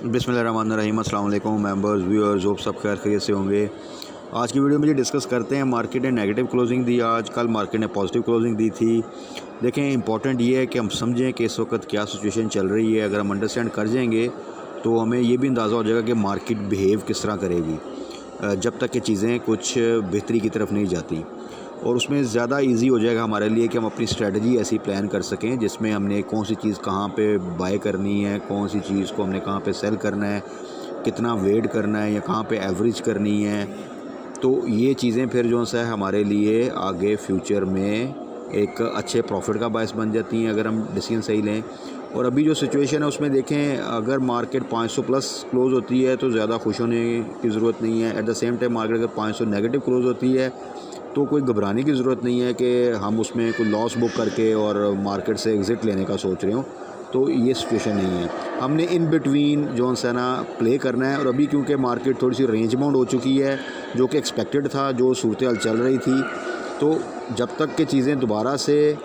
बिस्मिल्लाहिर्रहमानिर्रहीम। अस्सलाम वालेकुम मेंबर्स, व्यूअर्स, होप सब खैर खैरियत से होंगे। आज की वीडियो में डिस्कस करते हैं, मार्केट ने नेगेटिव क्लोजिंग दी आज, कल मार्केट ने पॉजिटिव क्लोजिंग दी थी। देखें, इंपॉर्टेंट ये है कि हम समझें कि इस वक्त क्या सिचुएशन चल रही है। अगर हम अंडरस्टैंड कर जाएंगे तो हमें ये भी अंदाज़ा हो जाएगा कि मार्केट बिहेव किस तरह करेगी जब तक कि चीज़ें कुछ बेहतरी की तरफ नहीं जाती। और उसमें ज़्यादा इजी हो जाएगा हमारे लिए कि हम अपनी स्ट्रेटजी ऐसी प्लान कर सकें जिसमें हमने कौन सी चीज़ कहाँ पे बाय करनी है, कौन सी चीज़ को हमने कहाँ पे सेल करना है, कितना वेट करना है या कहाँ पे एवरेज करनी है। तो ये चीज़ें फिर जो है हमारे लिए आगे फ्यूचर में एक अच्छे प्रॉफिट का बायस बन जाती हैं अगर हम डिसीजन सही लें। और अभी जो सिचुएशन है उसमें देखें, अगर मार्केट 500 प्लस क्लोज़ होती है तो ज़्यादा खुश होने की ज़रूरत नहीं है। At the same time market अगर 500 नेगेटिव क्लोज़ होती है तो कोई घबराने की ज़रूरत नहीं है कि हम उसमें कोई लॉस बुक करके और मार्केट से एग्ज़िट लेने का सोच रहे हो। तो ये सिचुएशन नहीं है। हमने इन बिटवीन जो है ना प्ले करना है। और अभी क्योंकि मार्केट थोड़ी सी रेंज बाउंड हो चुकी है, जो कि एक्सपेक्टेड था, जो सूरत हाल चल रही थी, तो जब तक कि चीज़ें दोबारा से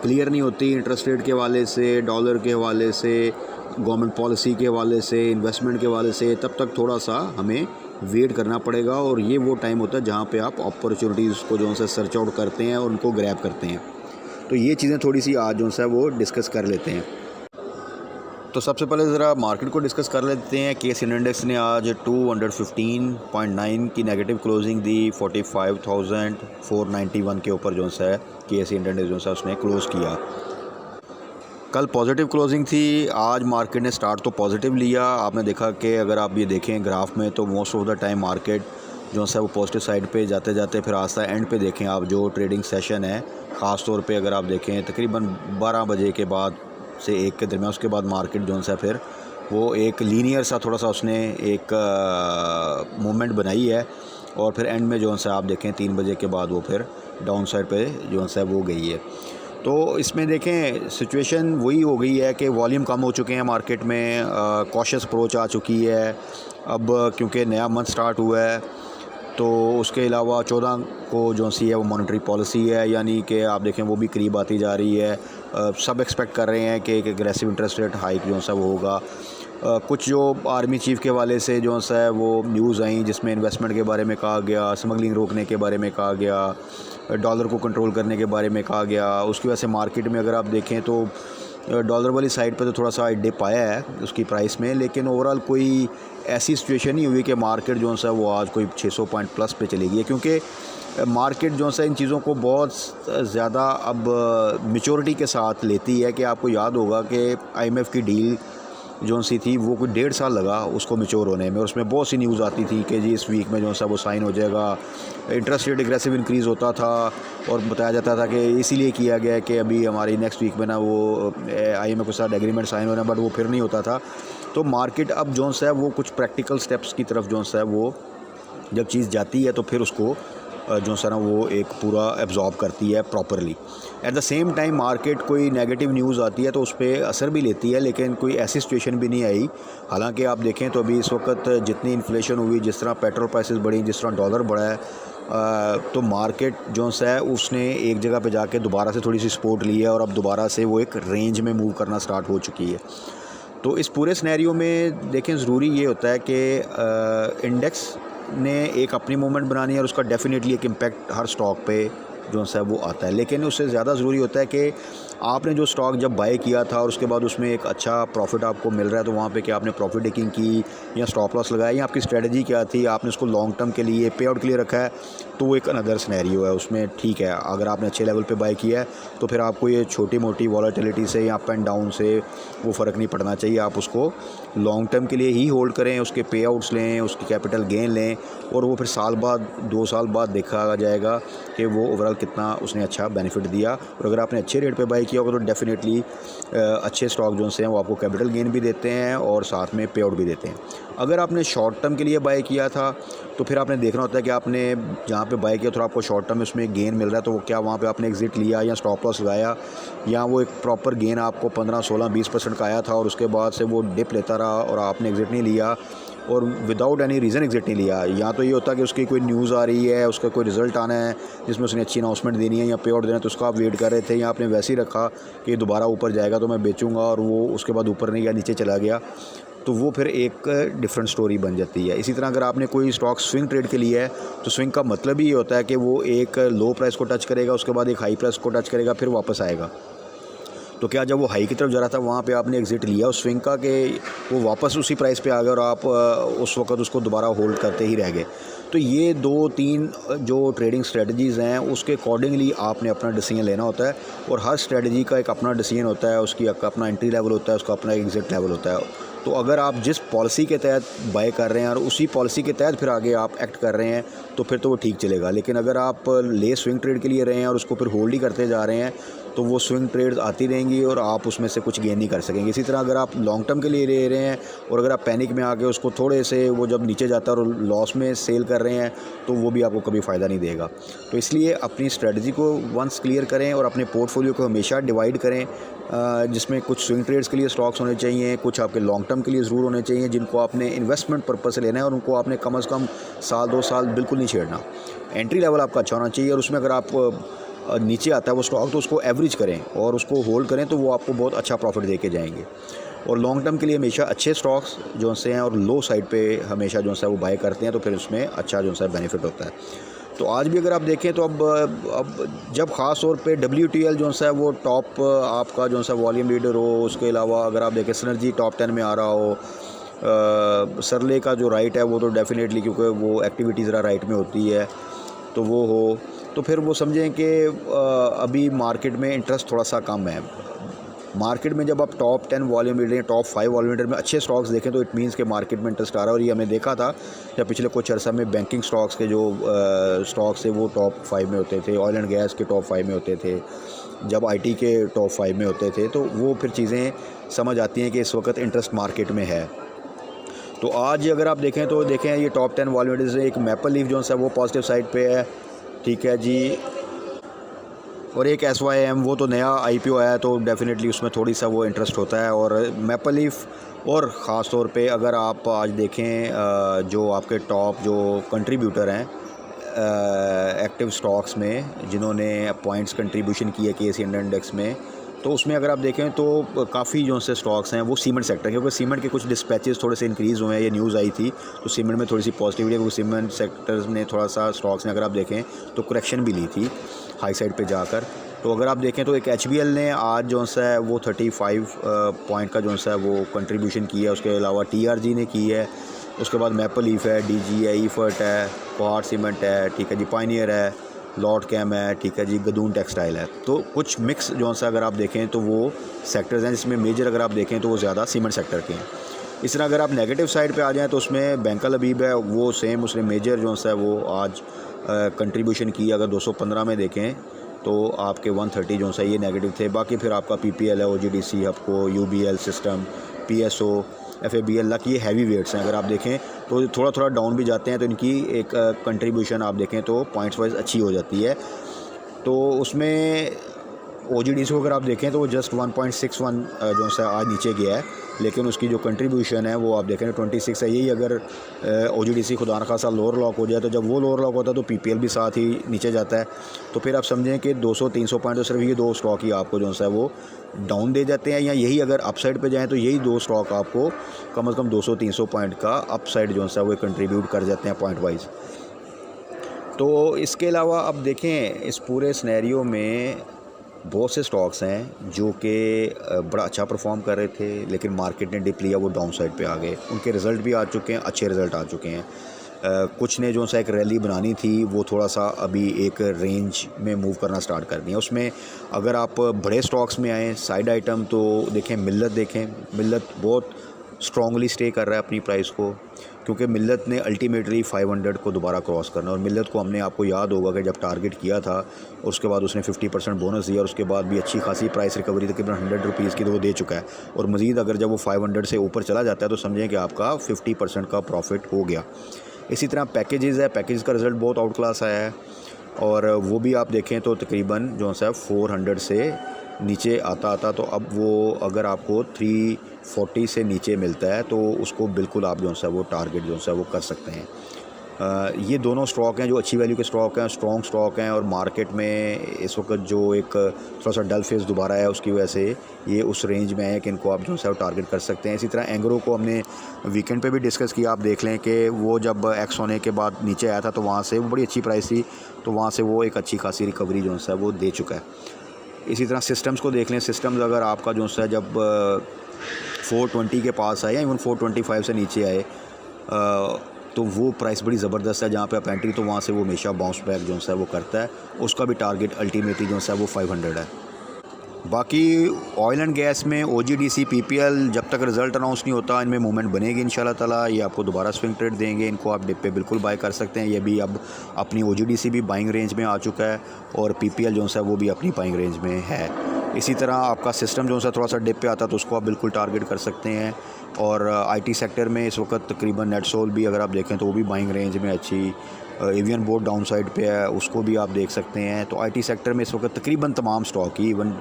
क्लियर नहीं होती इंटरेस्ट रेट के हवाले से, डॉलर के हवाले से, गवर्नमेंट पॉलिसी के हवाले से, इन्वेस्टमेंट के हवाले से, तब तक थोड़ा सा हमें वेट करना पड़ेगा। और ये वो टाइम होता है जहाँ पे आप अपॉर्चुनिटीज़ को जो है सर्च आउट करते हैं और उनको ग्रैब करते हैं। तो ये चीज़ें थोड़ी सी आज जो है वो डिस्कस कर लेते हैं। तो सबसे पहले ज़रा मार्केट को डिस्कस कर लेते हैं। केएस इंडेक्स ने आज 215.9 की नेगेटिव क्लोजिंग दी। 45,491 के ऊपर जो है केएस इंडेक्स जो है उसने क्लोज़ किया। कल पॉजिटिव क्लोजिंग थी, आज मार्केट ने स्टार्ट तो पॉजिटिव लिया। आपने देखा कि अगर आप ये देखें ग्राफ में तो most of the time market जो है वो पॉजिटिव साइड पे जाते जाते फिर आस्ता एंड पे देखें आप जो ट्रेडिंग सेशन है, ख़ास तौर पे अगर आप देखें तकरीबन 12 बजे के बाद से 1 के दरमियान, उसके बाद मार्केट जो है फिर वो एक लीनियर सा थोड़ा सा उसने एक मूवमेंट बनाई है। और फिर एंड में जो है आप देखें 3 बजे के बाद वो फिर डाउन साइड पर जो है वो गई है। तो इसमें देखें सिचुएशन वही हो गई है कि वॉल्यूम कम हो चुके हैं मार्केट में, कॉशियस अप्रोच आ चुकी है। अब क्योंकि नया मंथ स्टार्ट हुआ है तो उसके अलावा 14 को जो सी है वो मॉनेटरी पॉलिसी है, यानी कि आप देखें वो भी करीब आती जा रही है। सब एक्सपेक्ट कर रहे हैं कि एक एग्रेसिव इंटरेस्ट रेट हाइक जो सा वो होगा। कुछ जो आर्मी चीफ़ के हवाले से जो है वो न्यूज़ आई जिसमें इन्वेस्टमेंट के बारे में कहा गया, स्मगलिंग रोकने के बारे में कहा गया, डॉलर को कंट्रोल करने के बारे में कहा गया। उसकी वजह से मार्केट में अगर आप देखें तो डॉलर वाली साइड पे तो थोड़ा सा डिप आया है उसकी प्राइस में, लेकिन ओवरऑल कोई ऐसी सिचुएशन नहीं हुई कि मार्केट जो है वो आज कोई 600 पॉइंट प्लस पे चली गई है। क्योंकि मार्केट जो है इन चीज़ों को बहुत ज़्यादा अब मैच्योरिटी के साथ लेती है कि आपको याद होगा कि आईएमएफ की डील जो सी थी वो कोई 1.5 साल लगा उसको मैच्योर होने में। और उसमें बहुत सी न्यूज़ आती थी कि जी इस वीक में जो सा वो साइन हो जाएगा। इंटरेस्ट रेट एग्रेसिव इंक्रीज़ होता था और बताया जाता था कि इसीलिए किया गया है कि अभी हमारी नेक्स्ट वीक में ना वो आईएमएफ के साथ एग्रीमेंट साइन होना, बट वो फिर नहीं होता था। तो मार्केट अब जो है वो कुछ प्रैक्टिकल स्टेप्स की तरफ जो है वो जब चीज़ जाती है तो फिर उसको जो है ना वो एक पूरा एब्जॉर्ब करती है properly. At the same time market कोई नेगेटिव न्यूज़ आती है तो उस पर असर भी लेती है, लेकिन कोई ऐसी सिचुएशन भी नहीं आई। हालांकि आप देखें तो अभी इस वक्त जितनी इन्फ्लेशन हुई, जिस तरह पेट्रोल प्राइसेस बढ़ी, जिस तरह डॉलर बढ़ा है, तो मार्केट जो है उसने एक जगह पे जाके दोबारा से थोड़ी सी सपोर्ट ली है और अब दोबारा से वो एक रेंज में मूव करना स्टार्ट हो चुकी है। तो इस पूरे सिनेरियो में देखें ज़रूरी ये होता है कि इंडेक्स ने एक अपनी मूवमेंट बनानी है और उसका डेफिनेटली एक इम्पैक्ट हर स्टॉक पे जो है वो आता है। लेकिन उससे ज़्यादा ज़रूरी होता है कि आपने जो स्टॉक जब बाय किया था और उसके बाद उसमें एक अच्छा प्रॉफिट आपको मिल रहा है तो वहाँ पे क्या आपने प्रॉफिट टेकिंग की या स्टॉप लॉस लगाया या आपकी स्ट्रेटजी क्या थी, आपने उसको लॉन्ग टर्म के लिए पे आउट के लिए रखा है, तो वो एक अनदर सिनेरियो है। उसमें ठीक है, अगर आपने अच्छे लेवल पे बाय किया है तो फिर आपको ये छोटी मोटी वॉलेटिलिटी से या अप एंड डाउन से वो फ़र्क नहीं पड़ना चाहिए। आप उसको लॉन्ग टर्म के लिए ही होल्ड करें, उसके पे आउट्स लें, उसकी कैपिटल गेन लें और वो फिर साल बाद 2 साल बाद देखा जाएगा कि वो ओवरऑल कितना उसने अच्छा बेनिफिट दिया। और अगर आपने अच्छे रेट पे बाय किया होगा तो डेफिनेटली अच्छे स्टॉक जो हैं वो आपको कैपिटल गेन भी देते हैं और साथ में पे आउट भी देते हैं। अगर आपने शॉर्ट टर्म के लिए बाय किया था तो फिर आपने देखना होता है कि आपने जहाँ पे बाय किया तो आपको शॉर्ट टर्म में उसमें गेन मिल रहा है तो वो क्या वहाँ पे आपने एग्ज़िट लिया या स्टॉप लॉस लगाया, या वो एक प्रॉपर गेन आपको 15, 16, 20% का आया था और उसके बाद से वो डिप लेता रहा और आपने एग्ज़िट नहीं लिया और विदाउट एनी रीज़न एग्ज़िट नहीं लिया। या तो ये होता है कि उसकी कोई न्यूज़ आ रही है, उसका कोई रिज़ल्ट आना है जिसमें उसने अच्छी अनाउंसमेंट देनी है या पे आउट देना है, तो उसका आप वेट कर रहे थे या आपने वैसे ही रखा कि दोबारा ऊपर जाएगा तो मैं बेचूंगा और वो उसके बाद ऊपर नहीं या नीचे चला गया। तो वो फिर एक डिफरेंट स्टोरी बन जाती है। इसी तरह अगर आपने कोई स्टॉक स्विंग ट्रेड के लिए है तो स्विंग का मतलब ही ये होता है कि वो एक लो प्राइस को टच करेगा, उसके बाद एक हाई प्राइस को टच करेगा, फिर वापस आएगा। तो क्या जब वो हाई की तरफ जा रहा था वहाँ पे आपने एग्ज़िट लिया उस स्विंग का कि वो वापस उसी प्राइस पे आ गया और आप उस वक्त उसको दोबारा होल्ड करते ही रह गए। तो ये 2-3 जो ट्रेडिंग स्ट्रेटजीज़ हैं उसके अकॉर्डिंगली आपने अपना डिसीजन लेना होता है, और हर स्ट्रेटजी का एक अपना डिसीजन होता है, उसकी अपना एंट्री लेवल होता है, उसका अपना एग्ज़िट लेवल होता है। तो अगर आप जिस पॉलिसी के तहत बाय कर रहे हैं और उसी पॉलिसी के तहत फिर आगे आप एक्ट कर रहे हैं तो फिर तो वो ठीक चलेगा। लेकिन अगर आप ले स्विंग ट्रेड के लिए रहे हैं और उसको फिर होल्ड ही करते जा रहे हैं तो वो स्विंग ट्रेड्स आती रहेंगी और आप उसमें से कुछ गेन नहीं कर सकेंगे। इसी तरह अगर आप लॉन्ग टर्म के लिए ले रहे हैं और अगर आप पैनिक में आके उसको थोड़े से वो जब नीचे जाता है और लॉस में सेल कर रहे हैं तो वो भी आपको कभी फ़ायदा नहीं देगा। तो इसलिए अपनी स्ट्रेटजी को वंस क्लियर करें और अपने पोर्टफोलियो को हमेशा डिवाइड करें, जिसमें कुछ स्विंग ट्रेड्स के लिए स्टॉक्स होने चाहिए, कुछ आपके लॉन्ग टर्म के लिए ज़रूर होने चाहिए जिनको आपने इन्वेस्टमेंट पर्पस से लेना है और उनको आपने कम से कम साल 2 साल बिल्कुल नहीं छेड़ना। एंट्री लेवल आपका अच्छा होना चाहिए और उसमें अगर आप नीचे आता है वो स्टॉक तो उसको एवरेज करें और उसको होल्ड करें तो वो आपको बहुत अच्छा प्रॉफिट दे के जाएंगे। और लॉन्ग टर्म के लिए हमेशा अच्छे स्टॉक्स जो से हैं और लो साइड पे हमेशा जो है वो बाय करते हैं तो फिर उसमें अच्छा जो है बेनिफिट होता है। तो आज भी अगर आप देखें तो अब जब ख़ास तौर पे WTL जो है वो टॉप आपका जो है वॉल्यूम लीडर हो, उसके अलावा अगर आप देखें सिनर्जी टॉप 10 में आ रहा हो, सरले का जो राइट है वो तो डेफिनेटली क्योंकि वो एक्टिविटी ज़रा राइट में होती है तो वो हो, तो फिर वो समझें कि अभी मार्केट में इंटरेस्ट थोड़ा सा कम है। मार्केट में जब आप top 10 volume leader, top 5 volume leader में अच्छे स्टॉक्स देखें तो इट मीन्स के मार्केट में इंटरेस्ट आ रहा है। और ये हमने देखा था जब पिछले कुछ अर्सा में बैंकिंग स्टॉक्स के जो स्टॉक्स थे वो टॉप 5 में होते थे, ऑयल एंड गैस के टॉप 5 में होते थे, जब IT के टॉप 5 में होते थे, तो वो फिर चीज़ें समझ आती हैं कि इस वक्त इंटरेस्ट मार्केट में है। तो आज अगर आप देखें तो देखें ये टॉप 10 वॉल्यूम लीडर्स एक मैपल लीफ जो है वो पॉजिटिव साइड पे है, ठीक है जी। और एक SYM वो तो नया IPO आया तो डेफिनेटली उसमें थोड़ी सा वो इंटरेस्ट होता है। और मैपल लीफ और ख़ास तौर पे अगर आप आज देखें जो आपके टॉप जो कंट्रीब्यूटर हैं एक्टिव स्टॉक्स में जिन्होंने पॉइंट्स कंट्रीब्यूशन किया KSE इंडेक्स में, तो उसमें अगर आप देखें तो काफ़ी जो से स्टॉक्स हैं वो सीमेंट सेक्टर, क्योंकि सीमेंट के कुछ डिस्पैचेस थोड़े से इंक्रीज़ हुए हैं, ये न्यूज़ आई थी तो सीमेंट में थोड़ी सी पॉजिटिविटी है, क्योंकि सीमेंट सेक्टर्स ने थोड़ा सा स्टॉक्स ने अगर आप देखें तो करेक्शन भी ली थी हाई साइड पे जाकर। तो अगर आप देखें तो एक HBL ने आज जो है वो 35 पॉइंट का जो है वो कंट्रीब्यूशन किया है, उसके अलावा TRG ने की है, उसके बाद मैपल लीफ है, DG है, ईफर्ट है, पहाड़ सीमेंट है, ठीक है जी, पायनियर है, लॉर्ड कैम है, ठीक है जी, गदून टेक्सटाइल है। तो कुछ मिक्स जो है अगर आप देखें तो वो सेक्टर्स हैं जिसमें मेजर अगर आप देखें तो वो ज़्यादा सीमेंट सेक्टर के हैं। इस तरह अगर आप नेगेटिव साइड पे आ जाएँ तो उसमें बैंकल हबीब है, वो सेम उसने मेजर जो है वो आज कंट्रीब्यूशन की, अगर 215 में देखें तो आपके 130 जो है ये नेगेटिव थे। बाकी फिर आपका PPL है, OGDC, हपको, UBL system, PSO, FABL ये हैवी वेट्स हैं। अगर आप देखें तो थोड़ा थोड़ा डाउन भी जाते हैं तो इनकी एक कंट्रीब्यूशन आप देखें तो पॉइंट्स वाइज अच्छी हो जाती है। तो उसमें OGDC को अगर आप देखें तो वो जस्ट 1.61 जो है आज नीचे गया है, लेकिन उसकी जो कंट्रीब्यूशन है वो आप देखें 26 है। यही अगर OGDC खुदा न खासा लोअर लॉक हो जाए तो जब वो लोअर लॉक होता है तो PPL भी साथ ही नीचे जाता है। तो फिर आप समझें कि 200-300 पॉइंट तो सिर्फ ये दो स्टॉक ही आपको जो है वो डाउन दे जाते हैं, या यही अगर अपसाइड पे जाएँ तो यही दो स्टॉक आपको कम से कम 200-300 पॉइंट का अपसाइड जो है वो कंट्रीब्यूट कर जाते हैं पॉइंट वाइज। तो इसके अलावा अब देखें इस पूरे सिनेरियो में बहुत से स्टॉक्स हैं जो कि बड़ा अच्छा परफॉर्म कर रहे थे, लेकिन मार्केट ने डिप लिया, वो डाउन साइड पे आ गए। उनके रिज़ल्ट भी आ चुके हैं, अच्छे रिज़ल्ट आ चुके हैं। कुछ ने जो सा एक रैली बनानी थी वो थोड़ा सा अभी एक रेंज में मूव करना स्टार्ट कर दिया। उसमें अगर आप बड़े स्टॉक्स में आएँ साइड आइटम तो देखें मिल्लत बहुत स्ट्रॉन्गली स्टे कर रहा है अपनी प्राइस को, क्योंकि मिल्लत ने अल्टीमेटली 500 को दोबारा क्रॉस करना। और मिल्लत को हमने आपको याद होगा कि जब टारगेट किया था उसके बाद उसने 50% बोनस दिया और उसके बाद भी अच्छी खासी प्राइस रिकवरी तकरीबन 100 रुपीज़ की तो वो दे चुका है। और मज़ीद अगर जब वो 500 से ऊपर चला जाता है तो समझें कि आपका 50% का प्रॉफिट हो गया। इसी तरह पैकेजेस है, पैकेज का रिज़ल्ट बहुत आउट क्लास आया है और वो भी आप देखें तो तकरीबन जो है 400 से नीचे आता तो अब वो अगर आपको 340 से नीचे मिलता है तो उसको बिल्कुल आप जो है वो टारगेट जो है वो कर सकते हैं। ये दोनों स्टॉक हैं जो अच्छी वैल्यू के स्टॉक हैं, स्ट्रॉन्ग स्टॉक हैं, और मार्केट में इस वक्त जो एक थोड़ा सा डल फेस दोबारा है उसकी वजह से ये उस रेंज में है कि इनको आप जो है टारगेट कर सकते हैं। इसी तरह एंग्रो को हमने वीकेंड पे भी डिस्कस किया, आप देख लें कि वो जब एक्स होने के बाद नीचे आया था तो वहाँ से वो बड़ी अच्छी प्राइस थी, तो वहाँ से वो एक अच्छी खासी रिकवरी जो है वो दे चुका है। इसी तरह सिस्टम्स को देख लें, सिस्टम्स अगर आपका जो है जब 420 के पास आए या इवन 425 से नीचे आए तो वो प्राइस बड़ी ज़बरदस्त है, जहाँ पे आप एंट्री तो वहाँ से वो हमेशा बाउंस बैक जो है वो करता है। उसका भी टारगेट अल्टीमेटली जो है वो 500 है। बाकी ऑयल एंड गैस में OGDC PPL जब तक रिज़ल्ट अनाउंस नहीं होता इनमें मूवमेंट बनेगी इंशाल्लाह ताला। ये आपको दोबारा स्विंग ट्रेड देंगे, इनको आप डिप पे बिल्कुल बाय कर सकते हैं। ये भी अब अपनी OGDC भी बाइंग रेंज में आ चुका है और PPL जो है वो भी अपनी बाइंग रेंज में है। इसी तरह आपका सिस्टम जो है थोड़ा सा डिप पे आता है तो उसको आप बिल्कुल टारगेट कर सकते हैं। और IT सेक्टर में इस वक्त तकरीबन नेटसोल भी अगर आप देखें तो वो भी बाइंग रेंज में अच्छी, एवियन बोर्ड डाउन साइड पे है, उसको भी आप देख सकते हैं। तो IT सेक्टर में इस वक्त तकरीबन तमाम स्टॉक ही, इवन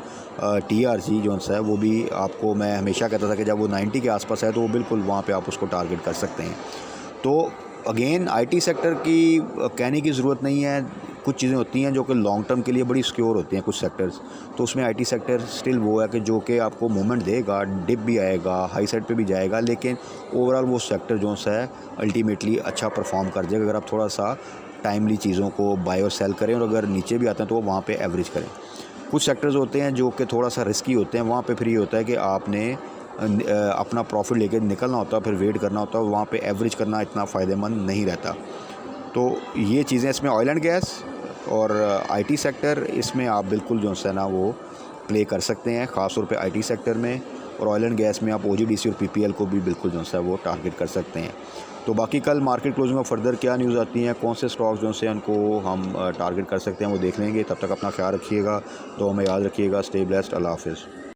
TRG जो है वो भी आपको मैं हमेशा कहता था कि जब वो 90 के आसपास है तो वो बिल्कुल वहाँ पे आप उसको टारगेट कर सकते हैं। तो अगेन IT सेक्टर की कहने की ज़रूरत नहीं है, कुछ चीज़ें होती हैं जो कि लॉन्ग टर्म के लिए बड़ी सिक्योर होती हैं कुछ सेक्टर्स, तो उसमें IT सेक्टर स्टिल वो है कि जो कि आपको मूवमेंट देगा, डिप भी आएगा, हाई साइड पे भी जाएगा, लेकिन ओवरऑल वो सेक्टर जो है अल्टीमेटली अच्छा परफॉर्म कर जाएगा अगर आप थोड़ा सा टाइमली चीज़ों को बाय और सेल करें, और अगर नीचे भी आते हैं तो वहाँ पे एवरेज करें। कुछ सेक्टर्स होते हैं जो कि थोड़ा सा रिस्की होते हैं, वहाँ पे फिर ये होता है कि आपने अपना प्रॉफिट लेके निकलना होता है, फिर वेट करना होता है, वहाँ पे एवरेज करना इतना फ़ायदेमंद नहीं रहता। तो ये चीज़ें इसमें ऑयल एंड गैस और IT सेक्टर, इसमें आप बिल्कुल जो है ना वो प्ले कर सकते हैं, ख़ास तौर पे IT सेक्टर में। और ऑयल एंड गैस में आप OGDC और PPL को भी बिल्कुल जो है वो टारगेट कर सकते हैं। तो बाकी कल मार्केट क्लोजिंग में फर्दर क्या न्यूज़ आती हैं, कौन से स्टॉक्स जो हैं उनको हम टारगेट कर सकते हैं वो देख लेंगे। तब तक अपना ख्याल रखिएगा, तो हमें याद रखिएगा। Stay blessed. अल्लाह हाफ़िज़।